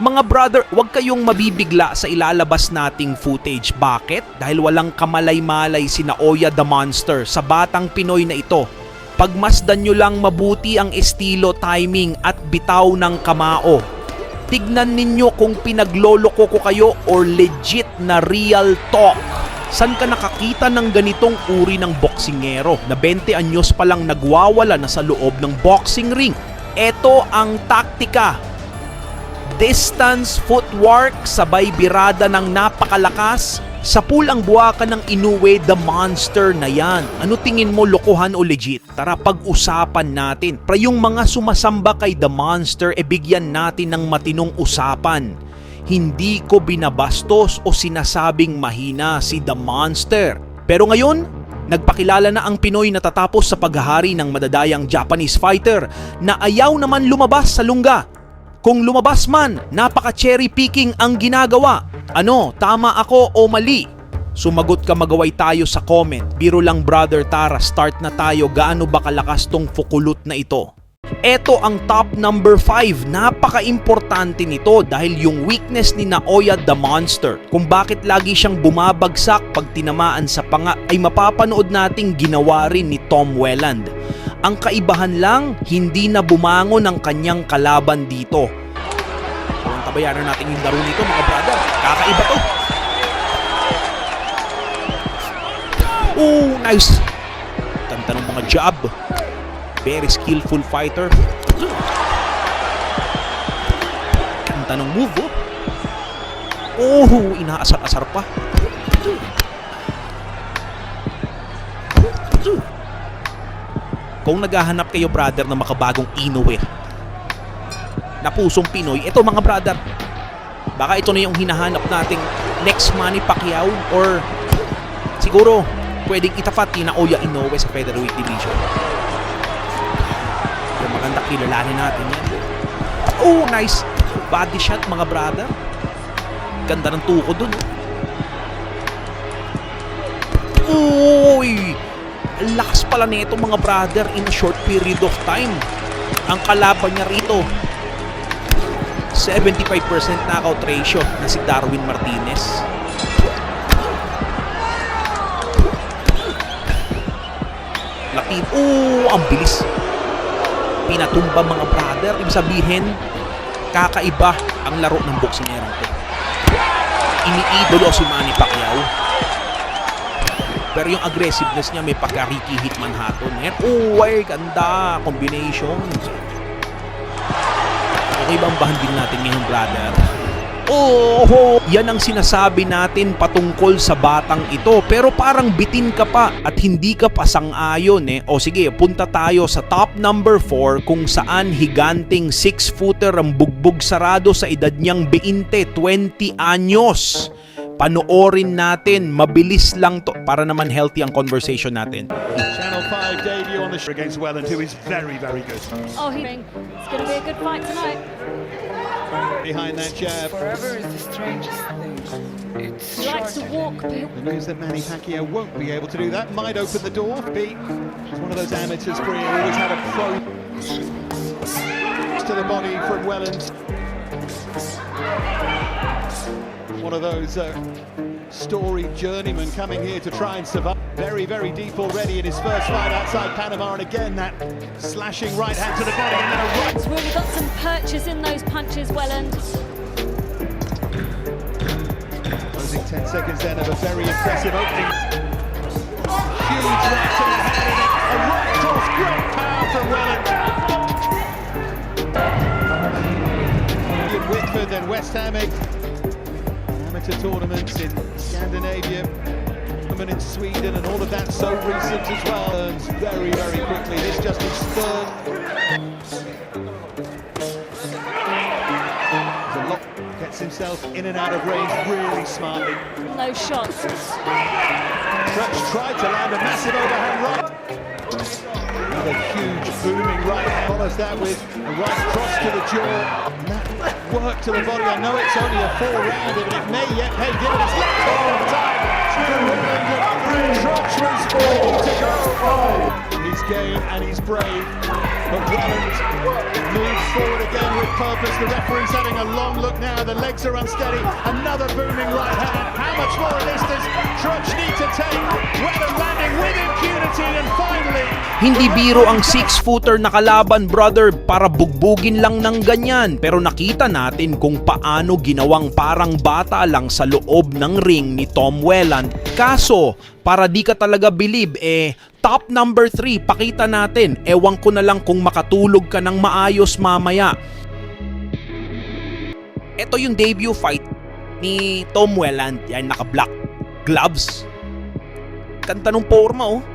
Mga brother, huwag kayong mabibigla sa ilalabas nating footage. Bakit? Dahil walang kamalay-malay si Naoya the Monster sa batang Pinoy na ito. Pagmasdan nyo lang mabuti ang estilo, timing at bitaw ng kamao. Tignan ninyo kung pinagloloko ko kayo or legit na real talk. San ka nakakita ng ganitong uri ng boksingero na 20 anyos pa lang nagwawala na sa loob ng boxing ring? Ito ang taktika. Distance footwork, sabay birada ng napakalakas. Sa pulang buwakan ng Inoue the Monster na yan. Ano tingin mo, lokohan o legit? Tara pag-usapan natin. Para yung mga sumasamba kay the Monster, bigyan natin ng matinong usapan. Hindi ko binabastos o sinasabing mahina si the Monster. Pero ngayon, nagpakilala na ang Pinoy na tatapos sa paghahari ng madadayang Japanese fighter na ayaw naman lumabas sa lungga. Kung lumabas man, napaka-cherry picking ang ginagawa. Ano, tama ako o mali? Sumagot ka, magaway tayo sa comment. Biro lang brother, tara, start na tayo. Gaano ba kalakas tong fukulot na ito? Ito ang top number 5. Napaka-importante nito dahil yung weakness ni Naoya the Monster, kung bakit lagi siyang bumabagsak pag tinamaan sa panga, ay mapapanood nating ginawa rin ni Tom Welland. Ang kaibahan lang, hindi na bumangon ang kanyang kalaban dito. Kung tabayanan natin yung laro nito mga brother, kakaiba to. Oh, nice! Ganda ng mga jab. Very skillful fighter. Ganda ng move, oh. Oh, inaasar-asar pa. Kung naghahanap kayo brother na makabagong Inoue na pusong Pinoy, ito mga brother, baka ito na yung hinahanap nating next Manny Pacquiao or siguro pwedeng itapat ni Naoya Inoue sa featherweight division. Yung maganda kilalanin natin yan. Oh, nice body shot mga brother. Ganda ng tuko dun. Uy, lakas pala nito mga brother in a short period of time. Ang kalaban niya rito, 75% knockout ratio na si Darwin Martinez. Lapid. Ang bilis. Pinatumba mga brother. Ibig sabihin, kakaiba ang laro ng boksingero ko. Iniidolo si Manny Pacquiao. Pero yung aggressiveness niya may pagka-Ricky Hitman Hatton. Ay, ganda. Combination. Okay ba ang bahandin natin ngayon, brother? Yan ang sinasabi natin patungkol sa batang ito. Pero parang bitin ka pa at hindi ka pa sang-ayon. O sige, punta tayo sa top number 4 kung saan higanting 6-footer ang bugbog sarado sa edad niyang 20 anyos. Panoorin natin, mabilis lang to para naman healthy ang conversation natin. Channel 5 debut on the show against Welland, who is very, very good. Oh, it's going to be a good fight tonight. Behind that jab. Forever is the strangest thing. He likes to walk. The news that Manny Pacquiao won't be able to do that might open the door. Pete, he's one of those amateurs, Korea, always had a pro to the body from Welland. One of those storied journeymen coming here to try and survive. Very, very deep already in his first fight outside Panama, and again that slashing right hand to the body and then a right. He's really got some purchase in those punches, Welland. Closing 10 seconds then of a very impressive opening. Huge right to the head, a right cross, great power from Welland. In Whitford, then West Hammock. Tournaments in Scandinavia, in Sweden, and all of that so recent as well. Learns very, very quickly. This just his third. There's a lot. Gets himself in and out of range really smartly. No shots. Crutch tried to land a massive overhand right. With a huge booming right hand. Follows that with a right cross to the jaw. That work to the body. I know it's only a 4-rounder, but it may yet pay dividends. All the time. Crutch was ready to go. He's game and he's brave. But Welland moves forward again with purpose. The referee's having a long look now. The legs are unsteady. Another booming right hand. How much more of this does Trudge need to take? Welland landing with impunity, and finally... Hindi biro ang 6-footer na kalaban, brother, para bugbugin lang ng ganyan. Pero nakita natin kung paano ginawang parang bata lang sa loob ng ring ni Tom Welland. Kaso, para di ka talaga believe, top number 3, pakita natin. Ewan ko na lang kung makatulog ka ng maayos mamaya. Ito yung debut fight ni Tom Welland. Yan, naka-black gloves. Kanta ng forma, oh.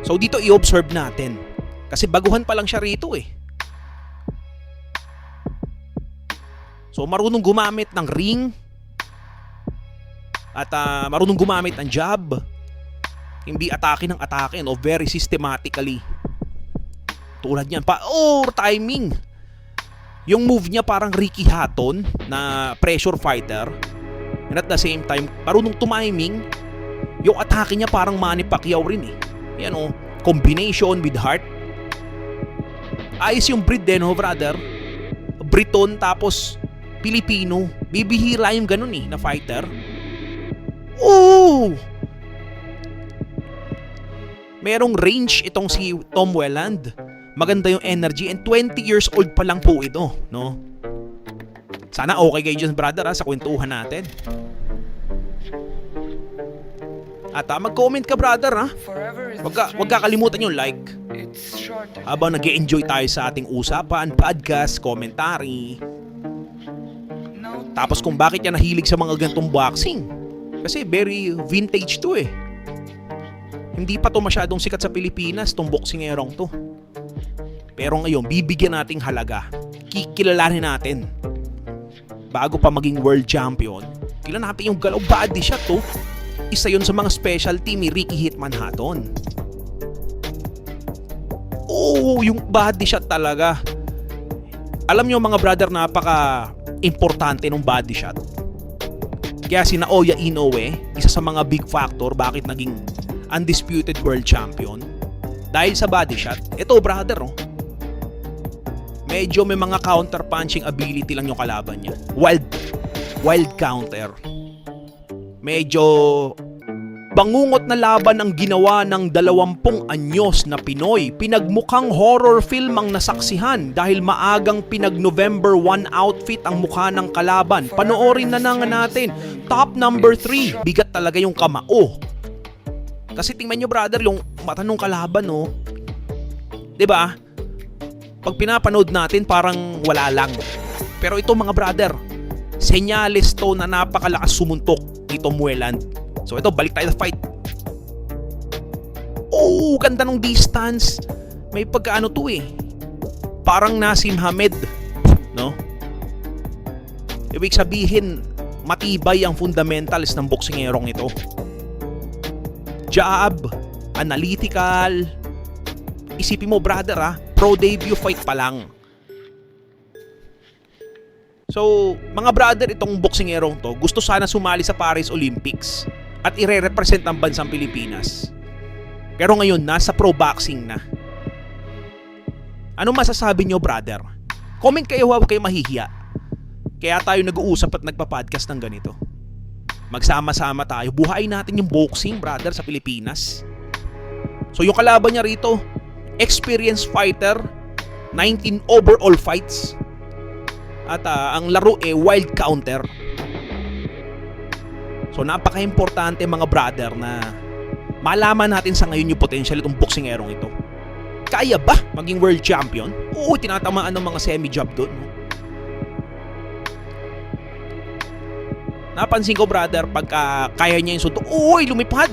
So dito i-observe natin. Kasi baguhan pa lang siya rito, eh. So marunong gumamit ng ring. At marunong gumamit ng jab. Hindi atake ng atake, no? Very systematically. Tulad niyan pa. Oh, timing. Yung move niya parang Ricky Hatton na pressure fighter. And at the same time, marunong tumiming. Yung atake niya parang Manny Pacquiao rin, eh. Yan, oh. Combination with heart. Ayos yung breed din, oh, brother. Briton tapos Pilipino. Bibihira yung ganun, eh, na fighter. Oh! Merong range itong si Tom Welland. Maganda yung energy and 20 years old pa lang po ito, no? Sana okay kayo dyan, brother, sa kwentuhan natin. At mag-comment ka, brother, ha? Wag kakalimutan yung like. Habang nag-e-enjoy tayo sa ating usapan, podcast, commentary. Tapos kung bakit yan nahilig sa mga ganitong boxing. Kasi very vintage to, eh. Hindi pa to masyadong sikat sa Pilipinas, tong boksingerong to. Pero ngayon, bibigyan nating halaga. Kikilalanin natin. Bago pa maging world champion, kilalanin yung galaw body shot to. Isa yun sa mga specialty ni Ricky Hitman Hatton. Oh, yung body shot talaga. Alam nyo mga brother, napaka-importante ng body shot. Kaya si Naoya Inoue, isa sa mga big factor bakit naging undisputed world champion. Dahil sa body shot. Ito, brother, oh. Medyo may mga counter-punching ability lang yung kalaban niya. Wild counter. Medyo bangungot na laban ang ginawa ng 20 anyos na Pinoy. Pinagmukhang horror film ang nasaksihan dahil maagang pinag-November 1 outfit ang mukha ng kalaban. Panoorin na natin. Top number 3. Bigat talaga yung kamao. Kasi tingnan nyo, brother, yung mata ng kalaban, no? 'Di ba? Pag pinapanood natin, parang wala lang. Pero ito, mga brother, senyales to na napakalakas sumuntok ni Tom Welland. So ito, balik tayo sa fight. Oh, ganda ng distance. May pagkaano to, eh. Parang Nasim Hamed, no? Ibig sabihin, matibay ang fundamentals ng boksingerong ito. Jab, analytical. Isipin mo, brother, pro debut fight pa lang. So, mga brother, itong boksingerong to, gusto sana sumali sa Paris Olympics at ire-represent ang bansang Pilipinas. Pero ngayon, nasa pro boxing na. Ano masasabi nyo, brother? Comment kayo, huwag kayo mahihiya. Kaya tayo nag-uusap at nagpa-podcast ng ganito. Magsama-sama tayo. Buhayin natin yung boxing, brother, sa Pilipinas. So, yung kalaban niya rito, experienced fighter, 19 overall fights. At ang laro wild counter. So napaka-importante, mga brother, na malaman natin sa ngayon yung potential itong boksingerong ito. Kaya ba maging world champion? Oo, tinatamaan ng mga semi-jab doon. Napansin ko, brother, pagka kaya niya yung suntok, uy, lumipad.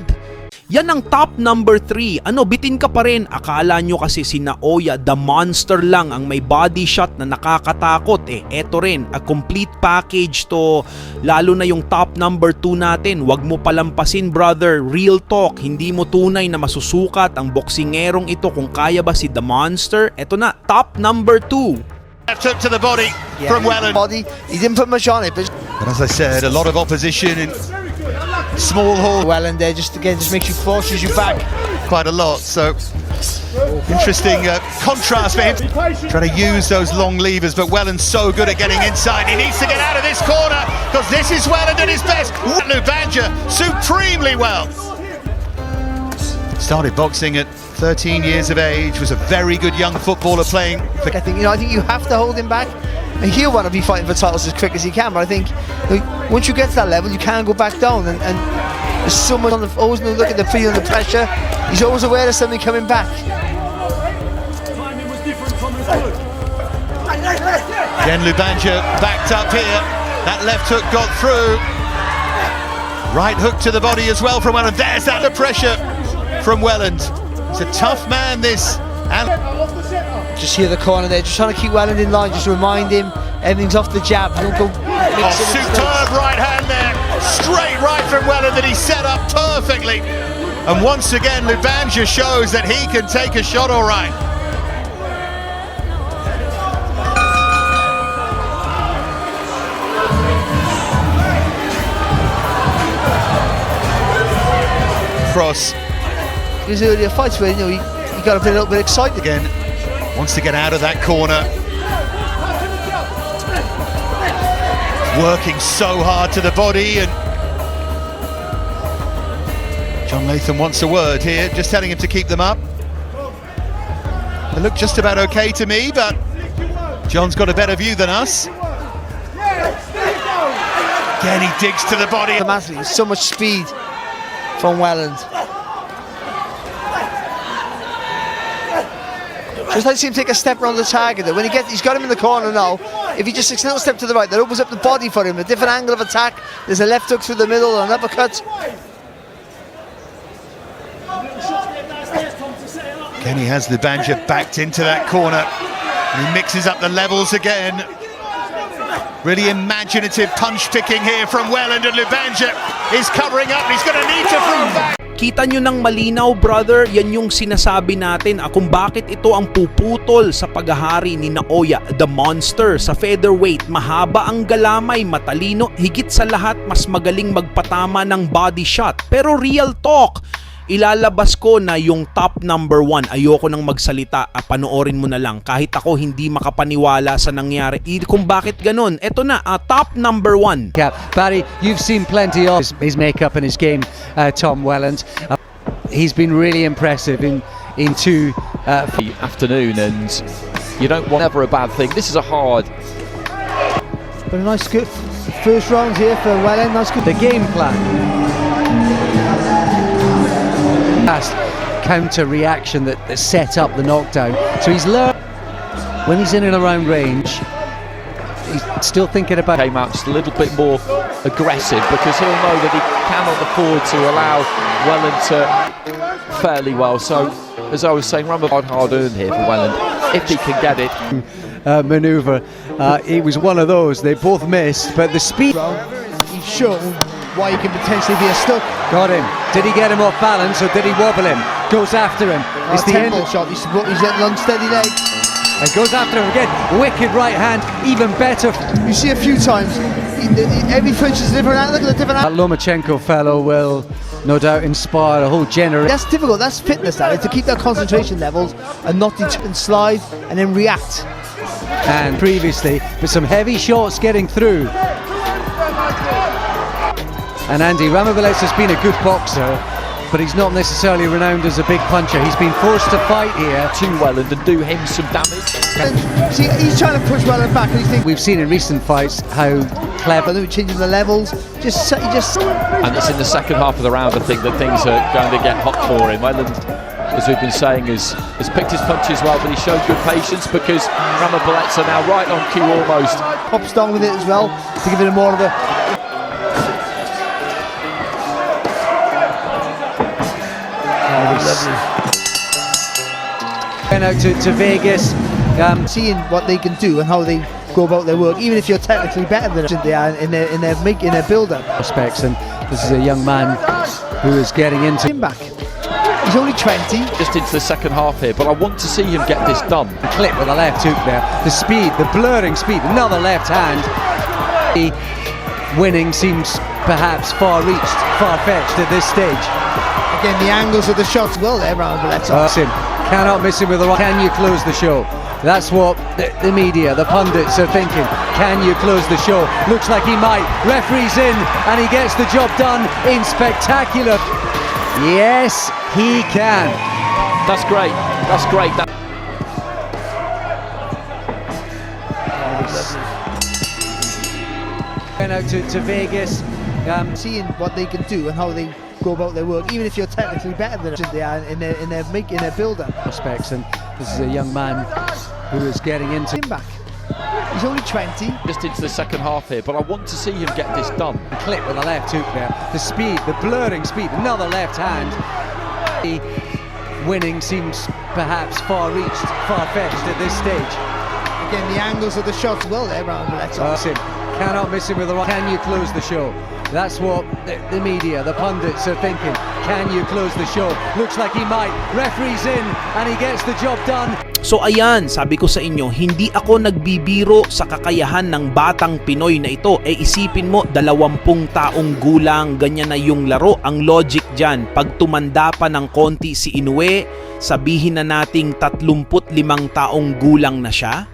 Yan ang top number 3. Ano, bitin ka pa rin. Akala nyo kasi si Naoya, the monster lang ang may body shot na nakakatakot. Eto rin, a complete package to. Lalo na yung top number 2 natin. Wag mo palampasin, brother. Real talk. Hindi mo tunay na masusukat ang boksingerong ito kung kaya ba si the monster. Eto na, top number 2. Took to the body from Welland. Body. He didn't put much on it, but But as I said, a lot of opposition in small hall. Welland there just makes you forces you back. quite a lot, so interesting contrast for him. Trying to use those long levers, but Welland's so good at getting inside. He needs to get out of this corner, because this is Welland at his best. Lubanja supremely well. Started boxing at 13 years of age, was a very good young footballer playing for... I think you have to hold him back. And he'll want to be fighting for titles as quick as he can, but I think once you get to that level, you can't go back down. And there's so much on the, always look at the feeling, the pressure. He's always aware of something coming back. Again, Lubanja backed up here. That left hook got through. Right hook to the body as well from Welland. There's that pressure from Welland. He's a tough man, this. And just hear the corner there, just trying to keep Welland in line, just remind him everything's off the jab. Don't go superb right hand there. Straight right from Welland that he set up perfectly. And once again, Lubanja shows that he can take a shot all right. Cross. There's earlier fights where you got to be a little bit excited again. Wants to get out of that corner. Working so hard to the body, and John Latham wants a word here, just telling him to keep them up. They look just about okay to me, but John's got a better view than us. Again, he digs to the body. There's so much speed from Welland. Just like to see him take a step around the target. When he's got him in the corner now. If he just takes a little step to the right, that opens up the body for him. A different angle of attack. There's a left hook through the middle, an uppercut. Again, he has Lubanja backed into that corner. And he mixes up the levels again. Really imaginative punch picking here from Welland, and Lubanja is covering up. He's going to need to throw back. Kita nyo ng malinaw, brother, yan yung sinasabi natin kung bakit ito ang puputol sa paghahari ni Naoya the Monster. Sa featherweight, mahaba ang galamay, matalino, higit sa lahat mas magaling magpatama ng body shot. Pero real talk, ilalabas ko na yung top number 1. Ayoko nang magsalita, panoorin mo na lang. Kahit ako hindi makapaniwala sa nangyari. Kung bakit ganun, eto na, top number 1. Barry, you've seen plenty of his makeup and his game, Tom Welland. He's been really impressive in two afternoon, and you don't want never a bad thing. This is a hard. But a nice good first round here for Welland. Nice good. The game plan. Counter reaction that set up the knockdown. So he's learned when he's in and around range. He's still thinking about. Came out just a little bit more aggressive, because he'll know that he cannot afford to allow Welland to fairly well. So, as I was saying, hard earned here for Welland if he can get it. Maneuver. It was one of those. They both missed, but the speed. He's shown why he can potentially be a stuck. Got him. Did he get him off balance, or did he wobble him? Goes after him. It's the end shot. He's getting unsteady leg. And goes after him again. Wicked right hand, even better. You see a few times. Every punch is a different angle. Look at the different That Lomachenko fellow will no doubt inspire a whole generation. That's difficult. That's fitness. That is to keep their concentration levels and not and slide and then react. And previously, with some heavy shots getting through. And Andy Ramabalets has been a good boxer, but he's not necessarily renowned as a big puncher. He's been forced to fight here To Welland and do him some damage. And see, he's trying to push Welland back, and he's thinking. We've seen in recent fights how clever. Changing the levels. And it's in the second half of the round, I think, that things are going to get hot for him. Welland, as we've been saying, has picked his punches well, but he showed good patience, because Ramabalets are now right on cue almost. Pops down with it as well to give it more of a. Went out to Vegas, seeing what they can do and how they go about their work, even if you're technically better than they are in their build-up. Prospects, and this is a young man who is getting into him back. He's only 20. Just into the second half here, but I want to see him get this done. Clip with a left hook there. The speed, the blurring speed, another left hand. Winning seems perhaps far-reached, far-fetched at this stage. Again, the angles of the shots well there, Ramon, but that's Him. Cannot miss him with the right. Can you close the show? That's what the media, the pundits are thinking. Can you close the show? Looks like he might. Referee's in and he gets the job done in spectacular. Yes, he can. That's great. That's great. Went out to Vegas. seeing what they can do and how they go about their work, even if you're technically better than they are in their build-up. Prospects, and this is a young man who is getting into Him back. He's only 20. Just into the second half here, but I want to see him get this done. clip with the left hook there. The speed, the blurring speed, another left hand. Winning seems perhaps far-reached, far-fetched at this stage. Again, the angles of the shots well there, Ramon, that's Him. Cannot miss him with the right. Can you close the show? That's what the media, the pundits are thinking. Can you close the show? Looks like he might. Referee's in and he gets the job done. So ayan, sabi ko sa inyo, hindi ako nagbibiro sa kakayahan ng batang Pinoy na ito. Isipin mo, 20 taong gulang, ganyan na yung laro. Ang logic dyan, pag tumanda pa ng konti si Inoue, sabihin na nating 35 taong gulang na siya.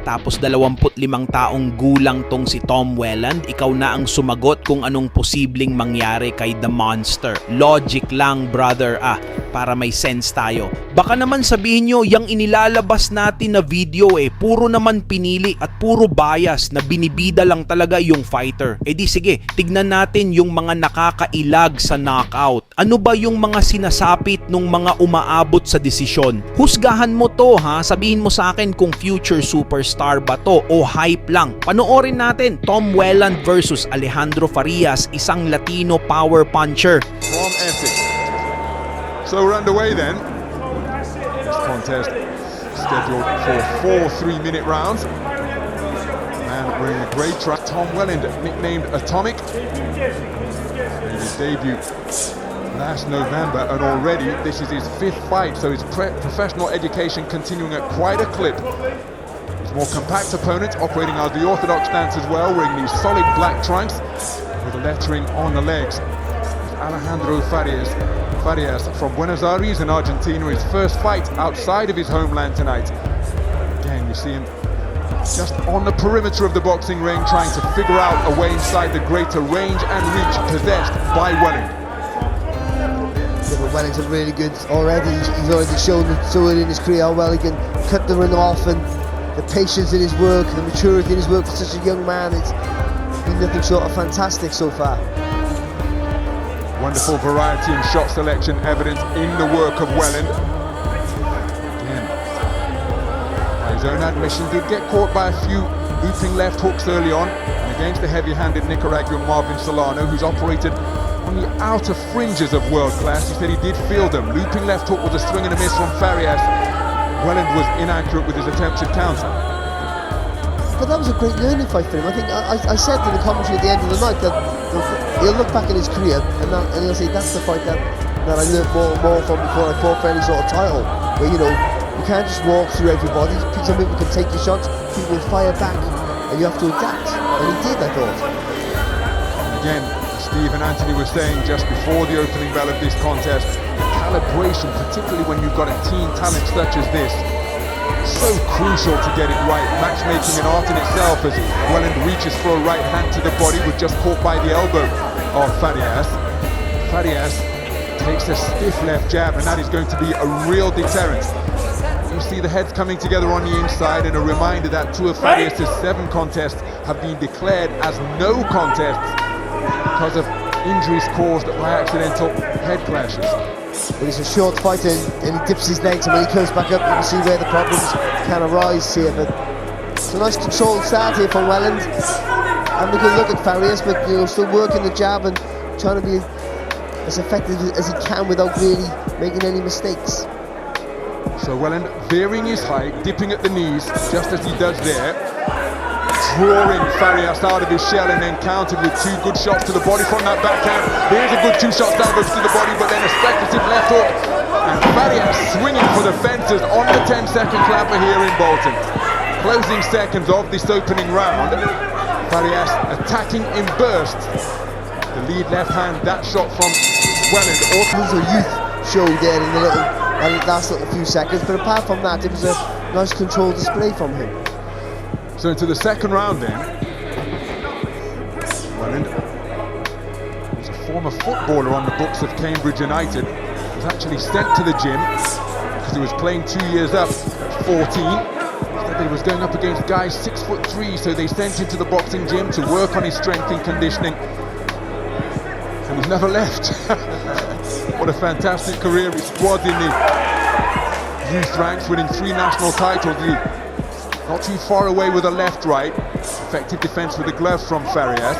Tapos 25 taong gulang tong si Tom Welland, ikaw na ang sumagot kung anong posibleng mangyari kay The Monster. Logic lang, brother, para may sense tayo. Baka naman sabihin nyo, yung inilalabas natin na video puro naman pinili at puro bias na binibida lang talaga yung fighter. Di sige, tignan natin yung mga nakakailag sa knockout. Ano ba yung mga sinasapit nung mga umaabot sa desisyon? Husgahan mo to, sabihin mo sa akin kung future superstar ba to o hype lang. Panoorin natin Tom Welland versus Alejandro Farias, isang Latino power puncher. Warm ethic. So we're underway then. This contest scheduled for 4 3-minute rounds. And we're in the grey track. Tom Welland, nicknamed Atomic, made his debut last November, and already this is his 5th fight, so his professional education continuing at quite a clip. More compact opponents operating out the orthodox stance as well, wearing these solid black trunks with the lettering on the legs. Alejandro Farias from Buenos Aires in Argentina, his first fight outside of his homeland tonight. Again, you see him just on the perimeter of the boxing ring, trying to figure out a way inside the greater range and reach possessed by Welland. Yeah, but Welling's really good already. He's already shown it in his career how well he can cut the run off, and the patience in his work, the maturity in his work for such a young man, it's been nothing short of fantastic so far. Wonderful variety and shot selection evident in the work of Welland. Again, by his own admission, did get caught by a few looping left hooks early on, and against the heavy-handed Nicaraguan Marvin Solano, who's operated on the outer fringes of world class. He said he did feel them. Looping left hook was a swing and a miss from Farias. Welland was inaccurate with his attempted counter. But that was a great learning fight for him. I think I said in the commentary at the end of the night that he'll look back in his career and he'll say that's the fight that I learned more and more from before I fought for any sort of title. Where you can't just walk through everybody. Some people can take your shots, people will fire back, and you have to adapt. And he did, I thought. And again, Steve and Anthony were saying just before the opening bell of this contest, calibration, particularly when you've got a teen talent such as this, so crucial to get it right. Matchmaking an art in itself, as Welland reaches for a right hand to the body, was just caught by the elbow of Farias. Farias takes a stiff left jab, and that is going to be a real deterrent. You see the heads coming together on the inside, and a reminder that 2 of Farias' 7 contests have been declared as no contests because of injuries caused by accidental head clashes. But it's a short fight and he dips his legs, and when he comes back up you can see where the problems can arise here. But it's a nice controlled start here from Welland. Having a good look at Farias, but still working the jab and trying to be as effective as he can without really making any mistakes. So Welland varying his height, dipping at the knees, just as he does there, drawing Farias out of his shell, and then countered with 2 good shots to the body from that backhand. Here's a good 2 shots down to the body, but then a speculative left hook, and Farias swinging for the fences on the 10-second clapper here in Bolton. Closing seconds of this opening round, Farias attacking in bursts. The lead left hand, that shot from Welland also. It was a youth show there in the last little few seconds, but apart from that, it was a nice controlled display from him. So into the second round then. Welland, who's a former footballer on the books of Cambridge United, was actually sent to the gym because he was playing 2 years up at 14. Instead he was going up against guys 6'3", so they sent him to the boxing gym to work on his strength and conditioning. And he's never left. What a fantastic career. He squad in the youth ranks, winning 3 national titles. Not too far away with a left-right. Effective defence with the glove from Farias.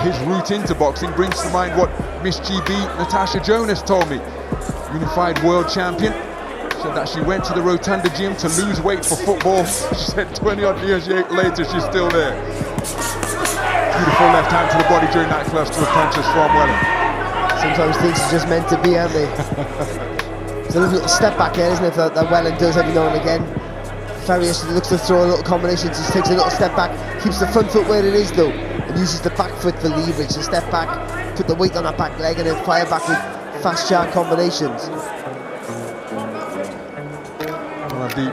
His route into boxing brings to mind what Miss GB Natasha Jonas told me. Unified world champion. Said that she went to the Rotunda gym to lose weight for football. She said 20 odd years later she's still there. Beautiful left hand to the body during that cluster of punches from Welland. Sometimes things are just meant to be, aren't they? There's a little step back there, isn't it, that Welland does every now and again. Farias looks to throw a little combination, just takes a little step back, keeps the front foot where it is though, and uses the back foot for leverage. So step back, put the weight on that back leg, and then fire back with fast sharp combinations. One of the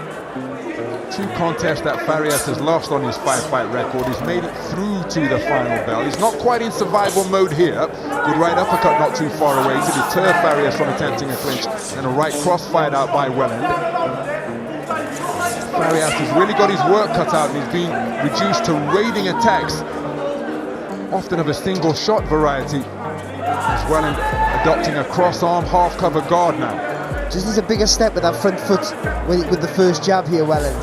2 contests that Farias has lost on his 5-fight record. He's made it through to the final bell. He's not quite in survival mode here. Good right uppercut not too far away to deter Farias from attempting a clinch, and a right cross fired out by Welland. Farias has really got his work cut out, and he's been reduced to raiding attacks, often of a single shot variety, as Welland adopting a cross-arm half-cover guard now. Just needs a bigger step with that front foot with the first jab here, Welland.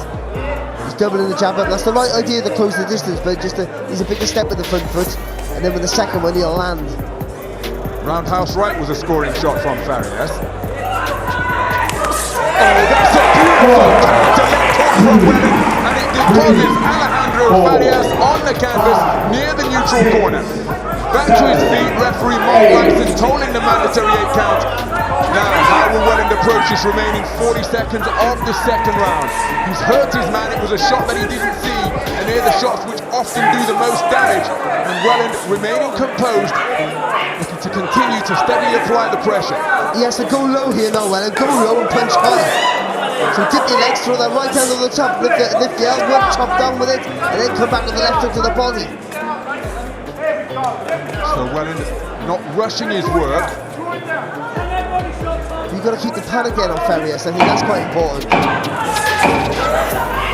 He's doubling the jab up. That's the right idea to close the distance, but just needs a bigger step with the front foot, and then with the second one he'll land. Roundhouse right was a scoring shot from Farias. Oh, that's a beautiful counter left hook from Welland, and it deposits Alejandro Farias on the canvas near the neutral corner. Back to his feet, referee Mark Langston tolling the mandatory 8 count. Now, how will Welland approach this remaining 40 seconds of the second round? He's hurt his man. It was a shot that he didn't see, and they're the shots which often do the most damage. And Welland remaining composed, looking to continue to steadily apply the pressure. He has to go low here now, Welland. Go low and punch high. So dip your legs, throw that right hand on the top, lift the elbow, chop down with it, and then come back with the left hook to the body. So Welland not rushing his work. You've got to keep the panic in on Farias. I think that's quite important.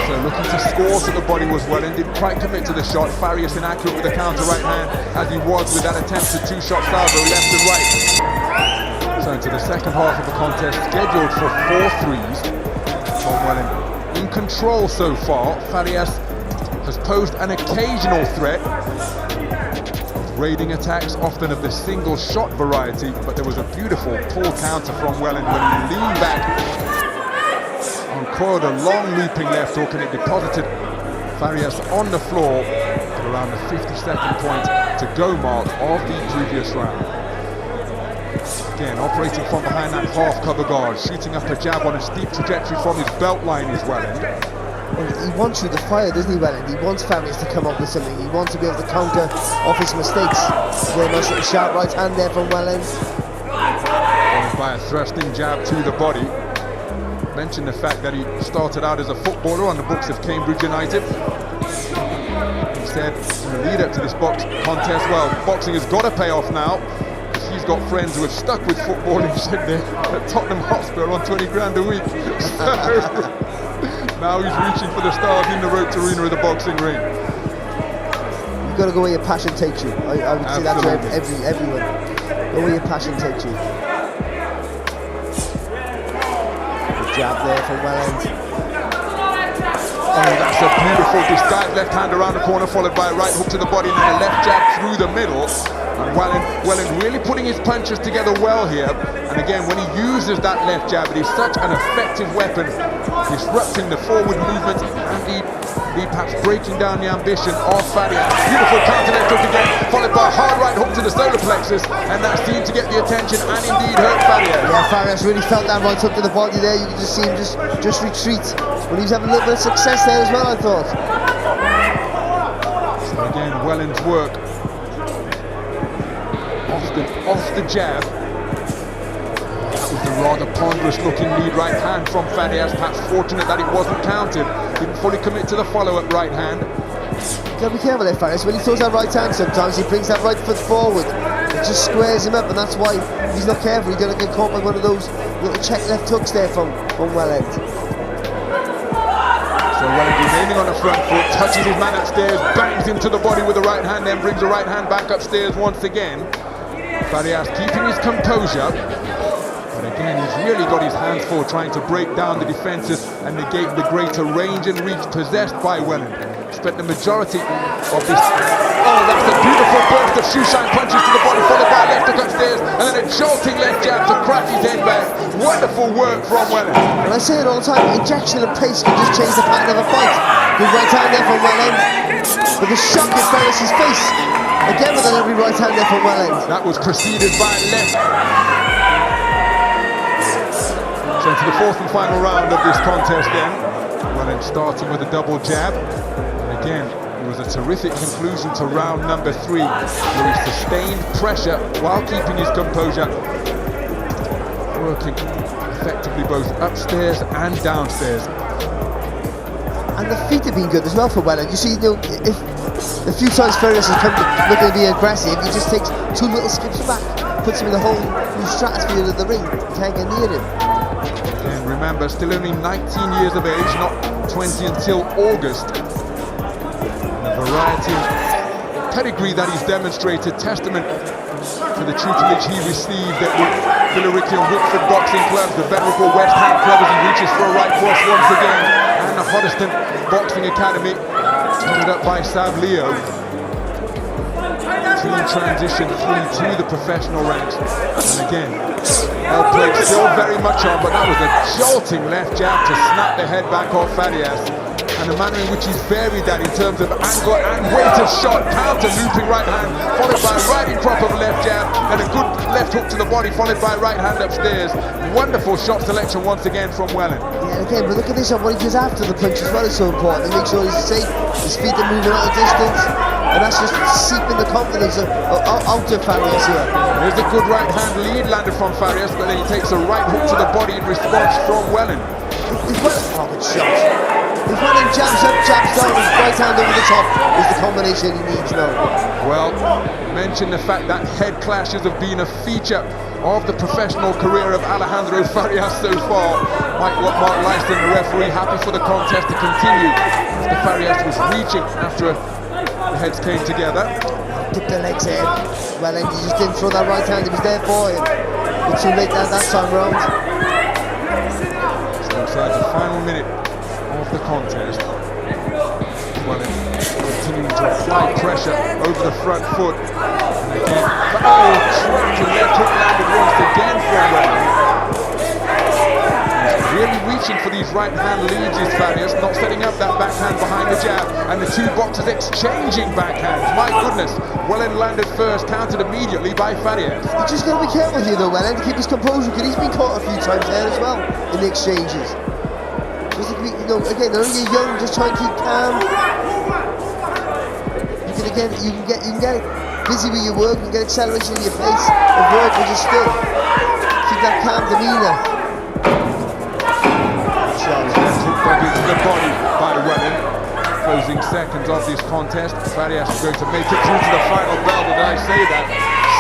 So looking to score to the body was Welland. Didn't quite commit to the shot. Farias inaccurate with the counter right hand, as he was with that attempted 2-shot salvo left and right. So into the second half of the contest, scheduled for 4 threes. Tom Welland in control so far. Farias has posed an occasional threat. Raiding attacks, often of the single shot variety, but there was a beautiful pull counter from Welland when he leaned back, uncoiled a long looping left hook, and it deposited Farias on the floor at around the 52nd point to go mark of the previous round. Again, operating from behind that half cover guard, shooting up a jab on a steep trajectory from his belt line is Welland. Well, he wants you to fire, doesn't he, Welland? He wants Farias to come up with something. He wants to be able to counter off his mistakes. Very nice little sharp right hand there from Welland. Followed by a thrusting jab to the body. Mentioned the fact that he started out as a footballer on the books of Cambridge United. He said in the lead up to this contest, well, boxing has got to pay off now. He's got friends who have stuck with football, and said they're at Tottenham Hotspur on 20 grand a week. Now he's reaching for the stars in the roped arena of the boxing ring. You've got to go where your passion takes you. I would say that to everyone. Go where your passion takes you. Good jab there from Welland. Oh, that's a beautiful disguised left hand around the corner, followed by a right hook to the body and then a left jab through the middle. And Welland really putting his punches together well here. And again, when he uses that left jab, it is such an effective weapon, disrupting the forward movement and perhaps breaking down the ambition of Farias. Beautiful counter left hook again, followed by a hard right hook to the solar plexus, and that seemed to get the attention and indeed hurt Farias. Yeah, Farias really felt that right hook to the body there. You could just see him just retreat. But he was having a little bit of success there as well, I thought. So again, Welland's work off Constant off the jab. That was the rather ponderous looking lead right hand from Farias. Perhaps fortunate that it wasn't counted. Didn't fully commit to the follow-up right hand. Gotta be careful there, Farias. When he throws that right hand, sometimes he brings that right foot forward. It just squares him up, and that's why he's not careful. He doesn't get caught by one of those little check left hooks there from Welland. So Welland remaining on the front foot, touches his man upstairs, bangs him to the body with the right hand, then brings the right hand back upstairs once again. Farias keeping his composure. But again, he's really got his hands full trying to break down the defences and negate the greater range and reach possessed by Welland. Spent the majority of this. Oh, that's a beautiful burst of shoeshine punches to the body, followed by a left hook upstairs, and then a jolting left jab to crack his head back. Wonderful work from Welland. And I say it all the time, injection of pace can just change the pattern of a fight. Good right hand there from Welland, with a shock in Farias' face. Again with an every right hand there from Welland. That was preceded by left. So into the fourth and final round of this contest then. Welland starting with a double jab. And again, it was a terrific conclusion to round number 3, where he sustained pressure while keeping his composure, working effectively both upstairs and downstairs. And the feet have been good as well for Welland. You see, if a few times Farias has come to looking to be aggressive, he just takes 2 little skips back, puts him in the whole new stratosphere of the ring. You can't get near him. And remember, still only 19 years of age, not 20 until August. And a variety of pedigree that he's demonstrated, testament to the tutelage he received at the Billericay and Whitford boxing clubs, the venerable West Ham club as he reaches for a right cross once again, and the Hoddesdon Boxing Academy, headed up by Sav Leo. Clean transition through to the professional ranks. And again, all played still very much on, but that was a jolting left jab to snap the head back off Farias. And the manner in which he's varied that in terms of angle and weight of shot, counter looping right hand, followed by riding crop of left jab, and a good left hook to the body, followed by right hand upstairs. Wonderful shot selection once again from Welland. Yeah, again, but look at this, what he does after the punch as well is so important. He makes sure he's safe, his feet are moving out of distance, and that's just seeping the confidence out of Farias here. There's a good right hand lead landed from Farias, but then he takes a right hook to the body in response from Welland. If Welland shot. If Welland jabs up, jabs down, his right hand over the top is the combination he needs now. Well, mention the fact that head clashes have been a feature of the professional career of Alejandro Farias so far. Mark Leiston, the referee, happy for the contest to continue after Farias was reaching after the heads came together. Took the legs in. Welland, he just didn't throw that right hand, he was there for him. But too late that time round. So inside the final minute of the contest, Welland continuing to apply pressure over the front foot. And again, trying to left hook landed once again from Welland. He's really reaching for these right hand leads, is Farias, not setting up that backhand behind the jab, and the two boxers exchanging backhands. My goodness, Welland landed first, countered immediately by Farias. You just got to be careful here though, Welland, to keep his composure, because he's been caught a few times there as well in the exchanges. Just, again, they're only young, just try and keep calm. You can get busy with your work, you can get acceleration in your pace of work, but just still keep that calm demeanour. Left hook dug into the body by Welland. Closing seconds of this contest. Farias is going to make it through to the final bell, but did I say that?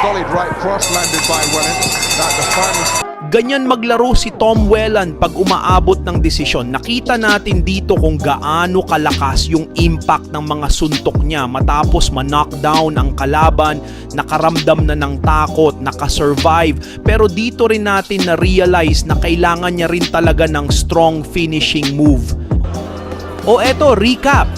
Solid right cross landed by Welland. That the final. Ganyan maglaro si Tom Welland pag umaabot ng desisyon. Nakita natin dito kung gaano kalakas yung impact ng mga suntok niya matapos ma-knockdown ang kalaban, nakaramdam na ng takot, nakasurvive. Pero dito rin natin na-realize na kailangan niya rin talaga ng strong finishing move. O eto, recap.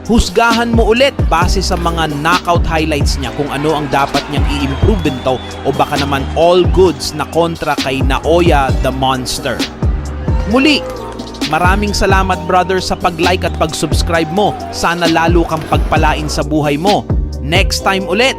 Husgahan mo ulit base sa mga knockout highlights niya kung ano ang dapat niyang i-improve din to o baka naman all goods na kontra kay Naoya the Monster. Muli, maraming salamat brother sa pag-like at pag-subscribe mo. Sana lalo kang pagpalain sa buhay mo. Next time ulit!